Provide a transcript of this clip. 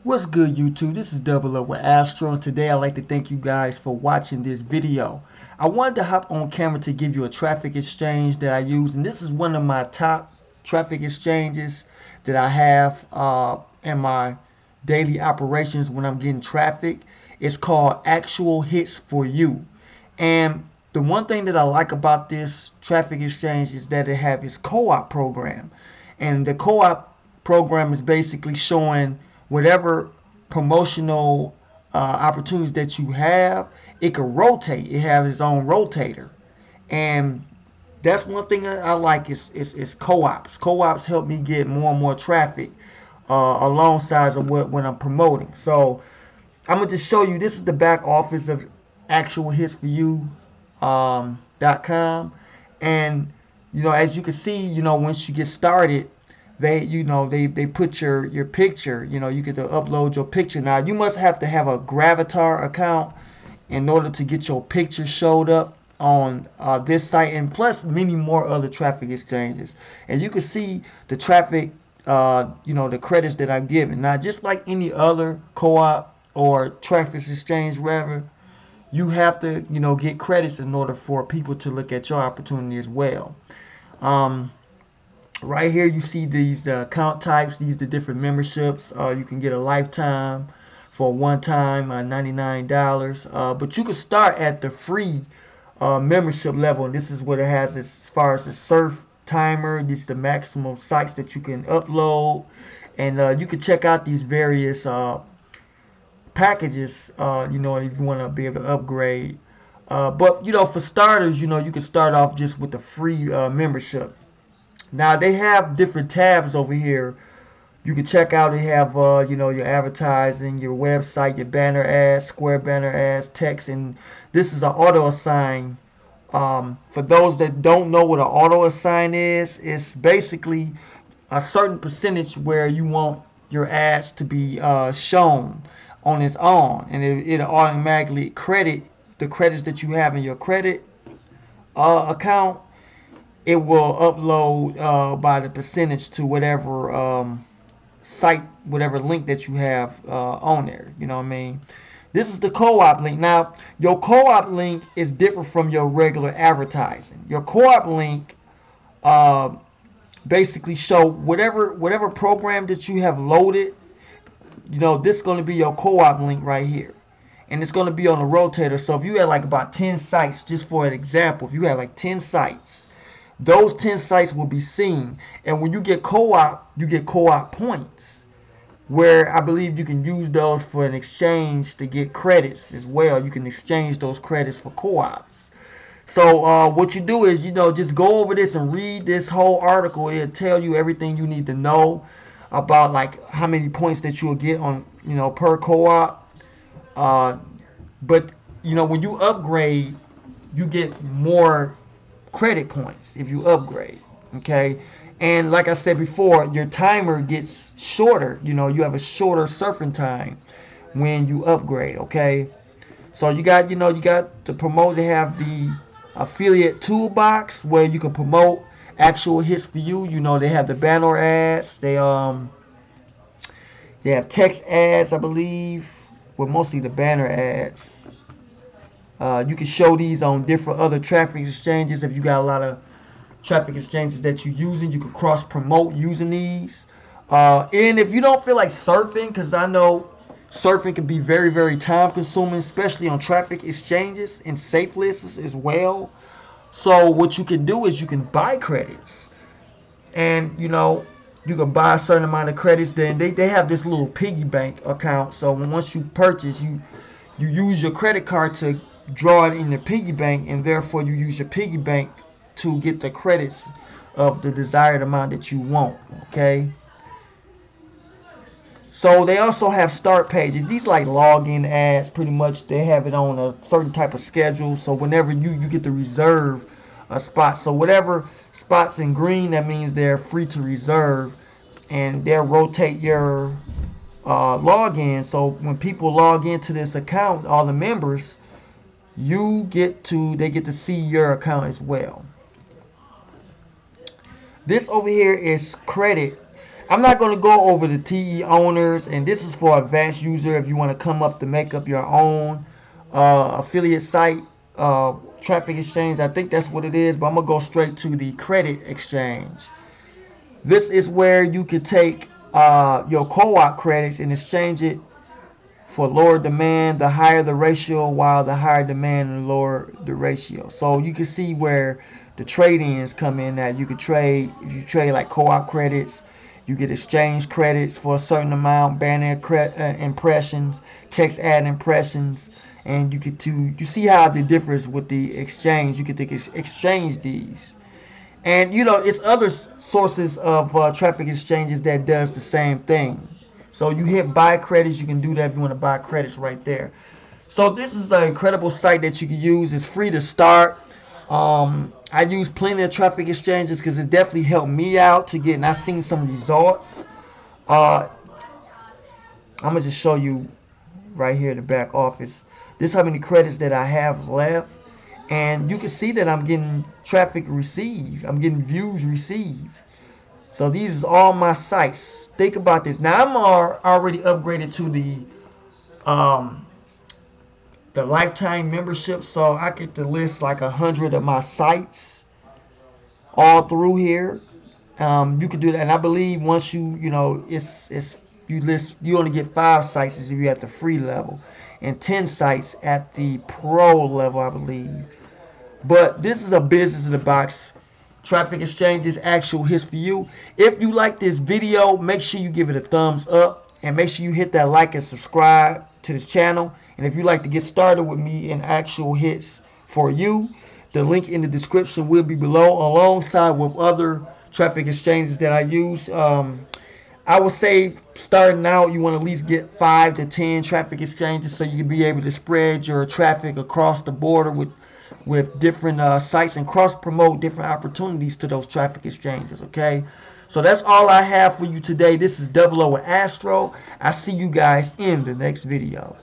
What's good, YouTube? This is Double Up with Astro, and today I'd like to thank you guys for watching this video. I wanted to hop on camera to give you a traffic exchange that I use, and this is one of my top traffic exchanges that I have in my daily operations when I'm getting traffic. It's called Actual Hits for You. And the one thing that I like about this traffic exchange is that it have its co-op program. And the co-op program is basically showing whatever promotional opportunities that you have. It can rotate. It has its own rotator. And that's one thing I like is co-ops. Co-ops help me get more and more traffic alongside of when I'm promoting. So I'm gonna just show you. This is the back office of Actual Hits for You .com, and as you can see, once you get started, they put your picture. You get to upload your picture. Now you must have to have a Gravatar account in order to get your picture showed up on this site, and plus many more other traffic exchanges. And you can see the traffic, the credits that I'm giving. Now, just like any other co-op or traffic exchange, wherever, you have to get credits in order for people to look at your opportunity as well. Right here you see these account types. These are the different memberships. You can get a lifetime for one time, $99, but you can start at the free membership level, and this is what it has as far as the surf timer. This is the maximum sites that you can upload, and you can check out these various packages, if you want to be able to upgrade. But for starters, you can start off just with the free membership. Now they have different tabs over here. You can check out. They have your advertising, your website, your banner ads, square banner ads, text, and this is an auto assign. For those that don't know what an auto assign is, it's basically a certain percentage where you want your ads to be shown on its own, and it'll automatically credit the credits that you have in your credit account. It will upload by the percentage to whatever site, whatever link that you have on there. You know what I mean? This is the co-op link. Now, your co-op link is different from your regular advertising. Your co-op link basically show whatever program that you have loaded. This is going to be your co-op link right here, and it's going to be on the rotator. So if you had like about 10 sites, just for an example, if you had like 10 sites, those 10 sites will be seen. And when you get co-op, you get co-op points, where I believe you can use those for an exchange to get credits as well. You can exchange those credits for co-ops. So what you do is, just go over this and read this whole article. It'll tell you everything you need to know about, like how many points that you'll get on, per co-op. But when you upgrade, you get more credit points if you upgrade. Okay. And like I said before, your timer gets shorter. You have a shorter surfing time when you upgrade. Okay. So you got to promote. They have the affiliate toolbox where you can promote Actual Hits for You. They have the banner ads. They have text ads, I believe. Well, mostly the banner ads. You can show these on different other traffic exchanges. If you got a lot of traffic exchanges that you're using, you can cross promote using these. And if you don't feel like surfing, because I know surfing can be very, very time consuming, especially on traffic exchanges and safe lists as well. So what you can do is you can buy credits, and you can buy a certain amount of credits. Then they have this little piggy bank account. So once you purchase, you use your credit card to draw it in the piggy bank, and therefore you use your piggy bank to get the credits of the desired amount that you want. Okay. So they also have start pages. These like login ads, pretty much. They have it on a certain type of schedule. So whenever you get to reserve a spot. So whatever spots in green, that means they're free to reserve, and they'll rotate your login. So when people log into this account, all the members, they get to see your account as well. This over here is credit I'm not going to go over the TE owners, and this is for advanced user if you want to come up to make up your own affiliate site, traffic exchange. I think that's what it is, but I'm going to go straight to the credit exchange. This is where you can take your co-op credits and exchange it for lower demand, the higher the ratio, while the higher demand and lower the ratio. So you can see where the trade-ins come in at. You could trade, if you trade like co-op credits, you get exchange credits for a certain amount, banner impressions, text ad impressions, and you see how the difference with the exchange. You can exchange these. And you know, it's other sources of traffic exchanges that does the same thing. So you hit buy credits, you can do that if you want to buy credits right there. So this is an incredible site that you can use. It's free to start. I use plenty of traffic exchanges because it definitely helped me out to get, and I've seen some results. I'm gonna just show you right here in the back office. This is how many credits that I have left. And you can see that I'm getting traffic received. I'm getting views received. So these is all my sites. Think about this. Now I'm already upgraded to the lifetime membership, so I get to list like 100 of my sites all through here. You can do that, and I believe once you know it's you list, you only get 5 sites if you're at the free level, and 10 sites at the pro level, I believe. But this is a business in the box. Traffic exchanges, actual hits for you. If you like this video, make sure you give it a thumbs up, and make sure you hit that like and subscribe to this channel. And if you'd like to get started with me in actual hits for you, the link in the description will be below, alongside with other traffic exchanges that I use. I would say starting out, you want to at least get 5 to 10 traffic exchanges so you can be able to spread your traffic across the border with different sites and cross promote different opportunities to those traffic exchanges. Okay, so that's all I have for you today. This is 𝗖𝗁 with Astro. I see you guys in the next video.